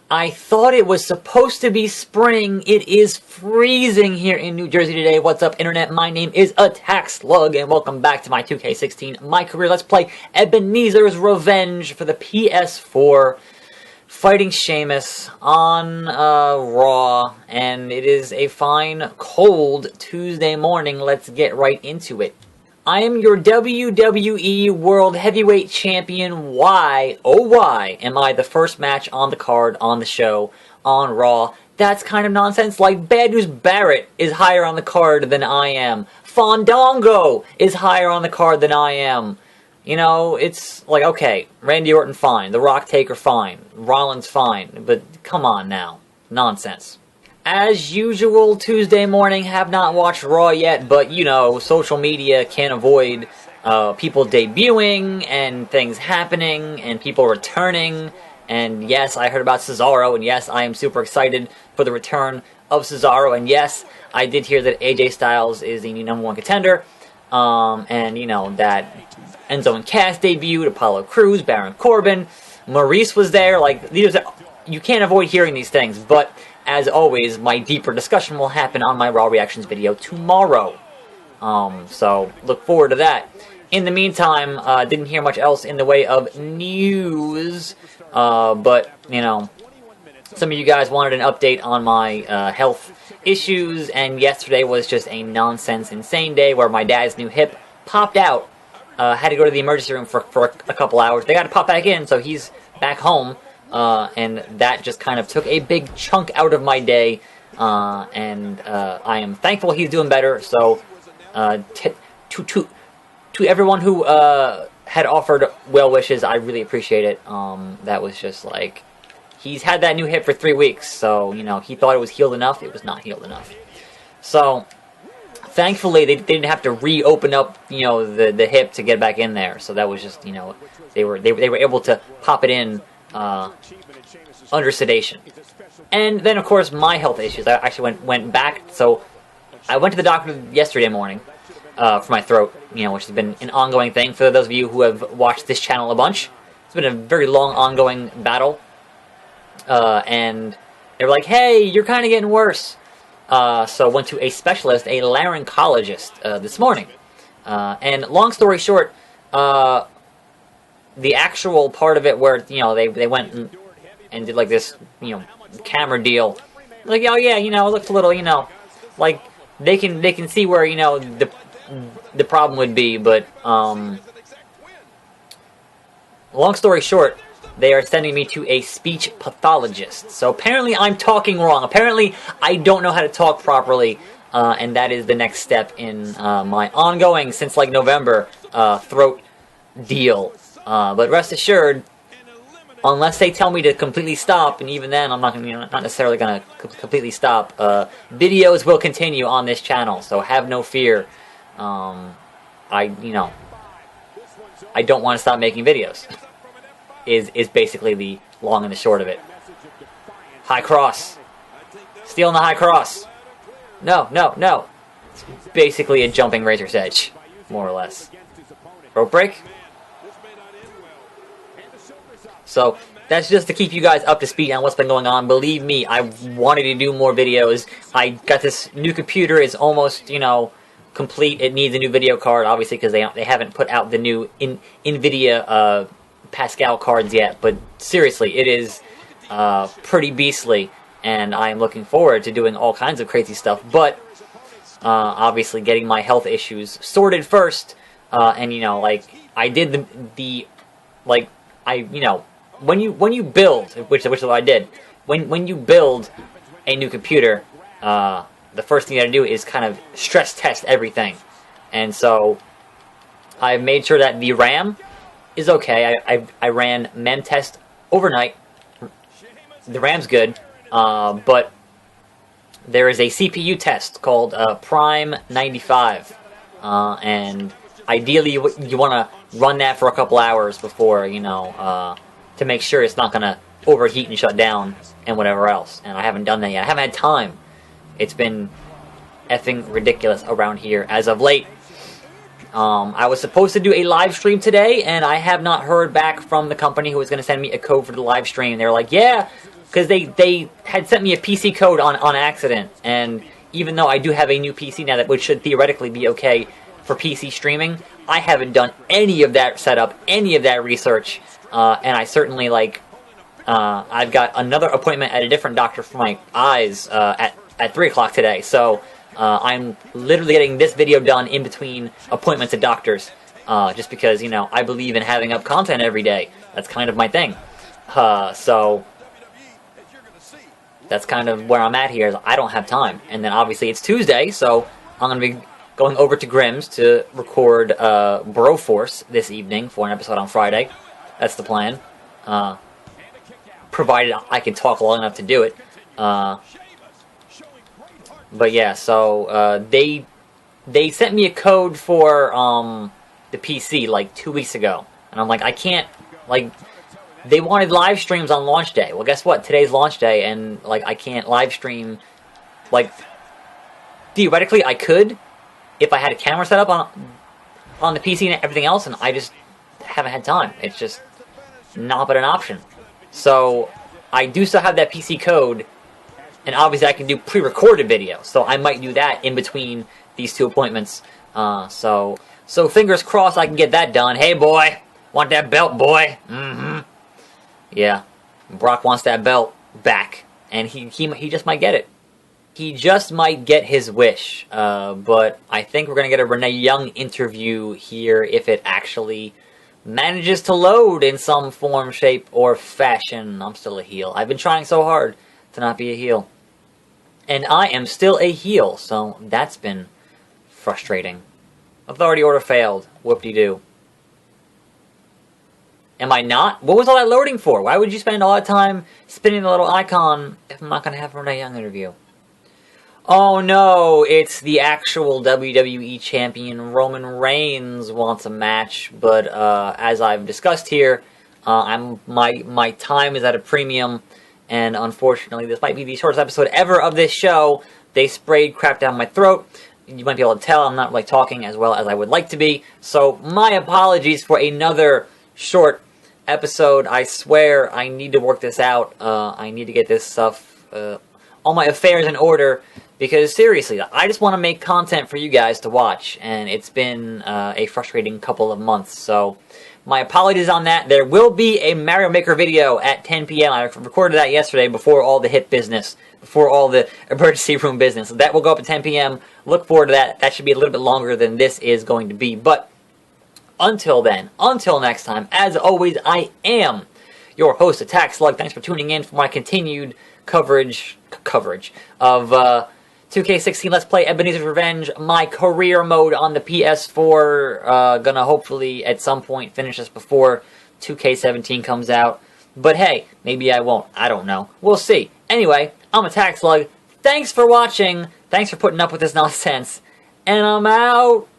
I thought it was supposed to be spring. It is freezing here in New Jersey today. What's up, Internet? My name is Attack Slug, and welcome back to my 2K16 MyCareer. Let's play Ebenezer's Revenge for the PS4. Fighting Sheamus on Raw, and it is a fine, cold Tuesday morning. Let's get right into it. I am your WWE World Heavyweight Champion. Why, oh why, am I the first match on the card on the show on Raw? That's kind of nonsense. Like, Bad News Barrett is higher on the card than I am. Fandango is higher on the card than I am. You know, it's like, okay, Randy Orton fine, The Rock Taker fine, Rollins fine, but come on now. Nonsense. As usual, Tuesday morning, have not watched Raw yet, but, you know, social media can't avoid people debuting and things happening and people returning. And yes, I heard about Cesaro, and yes, I am super excited for the return of Cesaro. And yes, I did hear that AJ Styles is the new #1 contender. And, you know, that Enzo and Cass debuted, Apollo Crews, Baron Corbin, Maurice was there. Like, you can't avoid hearing these things, but as always, my deeper discussion will happen on my Raw Reactions video tomorrow. So, look forward to that. In the meantime, didn't hear much else in the way of news, but, you know, some of you guys wanted an update on my health issues, and yesterday was just a nonsense, insane day where my dad's new hip popped out. Had to go to the emergency room for a couple hours. They got to pop back in, so he's back home. And that just kind of took a big chunk out of my day, and I am thankful he's doing better. So, to everyone who had offered well wishes, I really appreciate it. That was just like, he's had that new hip for 3 weeks, so, you know, he thought it was healed enough. It was not healed enough. So, thankfully, they didn't have to reopen up, you know, the hip to get back in there. So that was just, you know, they were able to pop it in under sedation. And then, of course, my health issues. I actually went back. So I went to the doctor yesterday morning for my throat, you know, which has been an ongoing thing for those of you who have watched this channel a bunch. It's been a very long, ongoing battle. And they were like, hey, you're kind of getting worse. So went to a specialist, a laryngologist, this morning. And long story short, the actual part of it where, you know, they went and did like this, you know, camera deal. Like, oh yeah, you know, it looks a little, you know, like they can see where, you know, the problem would be, but long story short, they are sending me to a speech pathologist. So apparently I'm talking wrong. Apparently I don't know how to talk properly, and that is the next step in my ongoing, since like November, throat deal. But rest assured, unless they tell me to completely stop, and even then I'm not necessarily going to completely stop, videos will continue on this channel, so have no fear. I don't want to stop making videos. Is basically the long and the short of it. High cross. Stealing the high cross. No, no, no. It's basically a jumping razor's edge, more or less. Rope break. So, that's just to keep you guys up to speed on what's been going on. Believe me, I wanted to do more videos. I got this new computer. It's almost, you know, complete. It needs a new video card, obviously, because they haven't put out the new NVIDIA Pascal cards yet, but seriously, it is pretty beastly, and I am looking forward to doing all kinds of crazy stuff, but obviously getting my health issues sorted first, and, you know, like, I did you know, when you build, which is what I did, when you build a new computer, the first thing you gotta do is kind of stress test everything, and so I've made sure that the RAM is okay. I ran mem test overnight. The RAM's good, but there is a CPU test called Prime 95, and ideally you want to run that for a couple hours before, you know, to make sure it's not going to overheat and shut down and whatever else. And I haven't done that yet. I haven't had time. It's been effing ridiculous around here as of late. I was supposed to do a live stream today, and I have not heard back from the company who was going to send me a code for the live stream. They were like, yeah, because they had sent me a PC code on accident, and even though I do have a new PC now which should theoretically be okay for PC streaming, I haven't done any of that setup, any of that research, and I certainly, like, I've got another appointment at a different doctor for my eyes at 3 o'clock today, so I'm literally getting this video done in between appointments at doctors, just because, you know, I believe in having up content every day. That's kind of my thing. So that's kind of where I'm at here, is I don't have time. And then obviously it's Tuesday, so I'm going to be going over to Grimm's to record Broforce this evening for an episode on Friday. That's the plan. Provided I can talk long enough to do it. But yeah, so they sent me a code for the PC like 2 weeks ago. And I'm like, I can't, like, they wanted live streams on launch day. Well, guess what? Today's launch day, and, like, I can't live stream. Like, theoretically, I could if I had a camera set up on the PC and everything else, and I just haven't had time. It's just not but an option. So, I do still have that PC code, and obviously I can do pre-recorded video, so I might do that in between these two appointments. So fingers crossed I can get that done. Hey, boy, want that belt, boy? Mm-hmm. Yeah, Brock wants that belt back, and he just might get it. He just might get his wish, but I think we're going to get a Renee Young interview here if it actually manages to load in some form, shape, or fashion. I'm still a heel. I've been trying so hard to not be a heel. And I am still a heel, so that's been frustrating. Authority order failed. Whoop-de-doo. Am I not? What was all that loading for? Why would you spend all that time spinning the little icon if I'm not going to have a Renee Young interview? Oh no, it's the actual WWE Champion Roman Reigns wants a match, but as I've discussed here, my time is at a premium, and unfortunately this might be the shortest episode ever of this show. They sprayed crap down my throat. You might be able to tell I'm not really talking as well as I would like to be, so my apologies for another short episode. I swear I need to work this out. I need to get this stuff, all my affairs in order, because seriously, I just want to make content for you guys to watch, and it's been a frustrating couple of months, so my apologies on that. There will be a Mario Maker video at 10 p.m. I recorded that yesterday before all the hit business, before all the emergency room business. So that will go up at 10 p.m. Look forward to that. That should be a little bit longer than this is going to be, but until then, until next time, as always, I am your host, Attack Slug. Thanks for tuning in for my continued coverage of 2K16 Let's Play Ebenezer's Revenge, my career mode on the PS4. Gonna hopefully at some point finish this before 2K17 comes out. But hey, maybe I won't. I don't know. We'll see. Anyway, I'm Attack Slug. Thanks for watching. Thanks for putting up with this nonsense. And I'm out.